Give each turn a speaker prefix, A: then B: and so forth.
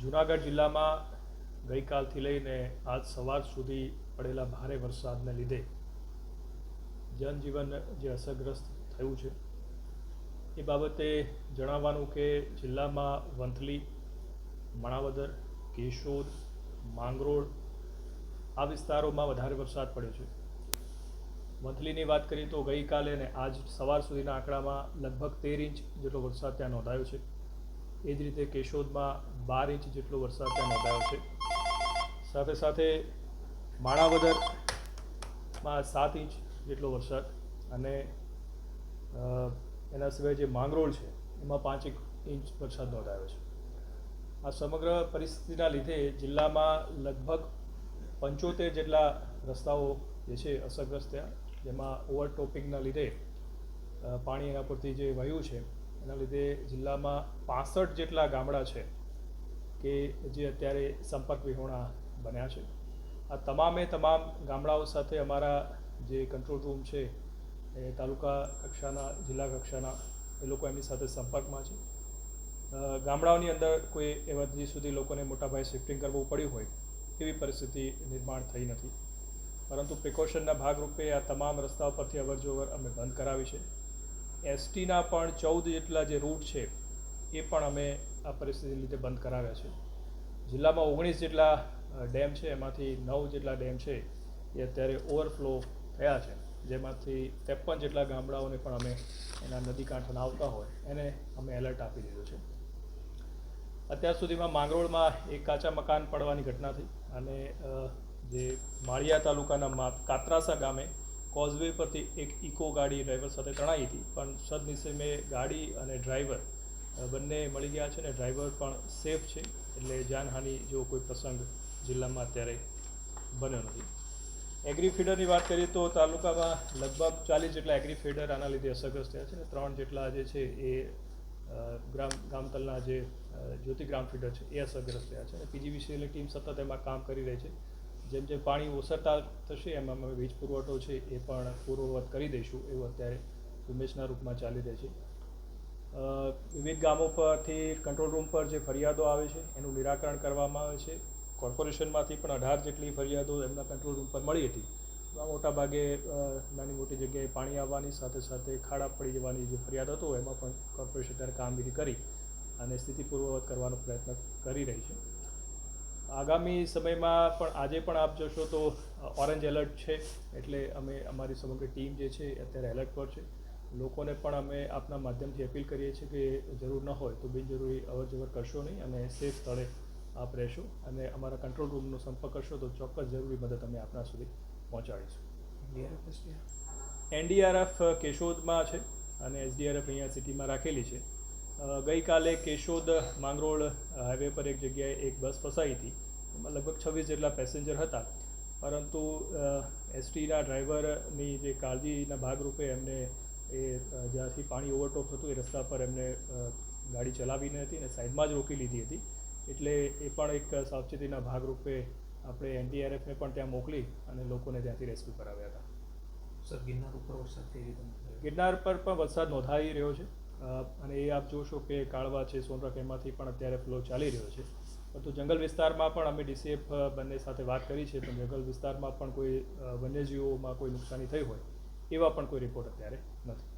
A: જૂનાગઢ જિલ્લામાં ગઈકાલથી લઈને આજ સવાર સુધી પડેલા ભારે વરસાદને લીધે જનજીવન જે અસરગ્રસ્ત થયું છે એ બાબતે જણાવવાનું કે જિલ્લામાં વંથલી, માણાવદર, કેશોદ, માંગરોળ આ વિસ્તારોમાં વધારે વરસાદ પડ્યો છે. વંથલીની વાત કરીએ તો ગઈકાલે અને આજ સવાર સુધીના આંકડામાં લગભગ 13 ઇંચ જેટલો વરસાદ ત્યાં નોંધાયો છે. એ જ રીતે કેશોદમાં 12 ઇંચ જેટલો વરસાદ ત્યાં નોંધાયો છે. સાથે સાથે માણાવદરમાં 7 ઇંચ જેટલો વરસાદ અને એના સિવાય જે માંગરોળ છે એમાં 5 ઇંચ વરસાદ નોંધાયો છે. આ સમગ્ર પરિસ્થિતિના લીધે જિલ્લામાં લગભગ 75 જેટલા રસ્તાઓ જે છે અસરગ્રસ્ત થયા, જેમાં ઓવરટોપિંગના લીધે પાણી એના પરથી જે વહ્યું છે એના લીધે જિલ્લામાં 65 જેટલા ગામડા છે કે જે અત્યારે સંપર્ક વિહોણા બન્યા છે. આ તમામ ગામડાઓ સાથે અમારા જે કંટ્રોલ રૂમ છે એ તાલુકા કક્ષાના, જિલ્લા કક્ષાના એ લોકો એમની સાથે સંપર્કમાં છે. ગામડાઓની અંદર કોઈ એવા હજી સુધી લોકોને મોટાભાગે શિફ્ટિંગ કરવું પડ્યું હોય એવી પરિસ્થિતિ નિર્માણ થઈ નથી, પરંતુ પ્રિકોશનના ભાગરૂપે આ તમામ રસ્તાઓ પરથી અવરજવર અમે બંધ કરાવી છે. એસટીના પણ 14 જેટલા જે રૂટ છે એ પણ અમે આ પરિસ્થિતિને લીધે બંધ કરાવ્યા છે. જિલ્લામાં 19 જેટલા ડેમ છે, એમાંથી 9 જેટલા ડેમ છે એ અત્યારે ઓવરફ્લો થયા છે, જેમાંથી 53 જેટલા ગામડાઓને પણ અમે એના નદી કાંઠાના આવતા હોય એને અમે એલર્ટ આપી દીધું છે. અત્યાર સુધીમાં માંગરોળમાં એક કાચા મકાન પડવાની ઘટના થઈ અને જે માળિયા તાલુકાના કાત્રાસા ગામે કોઝવે પરથી એક ઇકો ગાડી ડ્રાઈવર સાથે તણાઈ હતી, પણ સદનસીબે ગાડી અને ડ્રાઈવર બંને મળી ગયા છે અને ડ્રાઈવર પણ સેફ છે, એટલે જાનહાનિ જેવો કોઈ પ્રસંગ જિલ્લામાં અત્યારે બન્યો નથી. એગ્રી ફીડરની વાત કરીએ તો તાલુકામાં લગભગ 40 જેટલા એગ્રી ફીડર આના લીધે અસરગ્રસ્ત થયા છે અને 3 જેટલા જે છે એ ગામતલના જે જ્યોતિગ્રામ ફીડર છે એ અસરગ્રસ્ત થયા છે અને પીજીવીસીએલની ટીમ સતત એમાં કામ કરી રહી છે. જેમ જેમ પાણી ઓસરતા થશે એમ અમે વીજ પુરવઠો છે એ પણ પૂર્વવત કરી દઈશું, એવું અત્યારે ઝુંબેશના રૂપમાં ચાલી રહી છે. વિવિધ ગામો પરથી કંટ્રોલ રૂમ પર જે ફરિયાદો આવે છે એનું નિરાકરણ કરવામાં આવે છે. કોર્પોરેશનમાંથી પણ 18 જેટલી ફરિયાદો એમના કંટ્રોલ રૂમ પર મળી હતી. મોટાભાગે નાની મોટી જગ્યાએ પાણી આવવાની સાથે સાથે ખાડા પડી જવાની જે ફરિયાદ હતો એમાં પણ કોર્પોરેશન ત્યારે કામગીરી કરી અને સ્થિતિ પૂર્વવત કરવાનો પ્રયત્ન કરી રહી છે. આગામી સમયમાં પણ આજે પણ આપ જોશો તો ઓરેન્જ એલર્ટ છે, એટલે અમે અમારી સમગ્ર ટીમ જે છે અત્યારે એલર્ટ પર છે. લોકોને પણ અમે આપના માધ્યમથી અપીલ કરીએ છીએ કે જરૂર ન હોય તો બિનજરૂરી અવરજવર કરશો નહીં અને સેફ સ્થળે આપ રહેશો અને અમારા કંટ્રોલ રૂમનો સંપર્ક કરશો તો ચોક્કસ જરૂરી મદદ અમે આપના સુધી પહોંચાડીશું. એનડીઆરએફ કેશોદમાં છે અને એસડીઆરએફ અહીંયા સિટીમાં રાખેલી છે. ગઈકાલે કેશોદ માંગરોળ હાઈવે પર એક જગ્યાએ એક બસ ફસાઈ હતી, એમાં લગભગ 26 જેટલા પેસેન્જર હતા, પરંતુ એસટીના ડ્રાઈવરની જે કાળજીના ભાગરૂપે એમને એ જ્યાંથી પાણી ઓવરટોપ થતું એ રસ્તા પર એમને ગાડી ચલાવી ન હતી અને સાઈડમાં જ રોકી લીધી હતી, એટલે એ પણ એક સાવચેતીના ભાગરૂપે આપણે એનડીઆરએફને પણ ત્યાં મોકલી અને લોકોને ત્યાંથી રેસ્ક્યુ કરાવ્યા હતા.
B: સર, ગિરનાર ઉપર વરસાદ થઈ રહ્યો?
A: ગિરનાર પર પણ વરસાદ નોંધાઈ રહ્યો છે અને એ આપ જોશો કે કાળવા છે, સોનરખ એમાંથી પણ અત્યારે ફ્લો ચાલી રહ્યો છે, પરંતુ જંગલ વિસ્તારમાં પણ અમે ડીસીએફ બંને સાથે વાત કરી છે, તો જંગલ વિસ્તારમાં પણ કોઈ વન્યજીવોમાં કોઈ નુકસાની થઈ હોય એવા પણ કોઈ રિપોર્ટ અત્યારે નથી.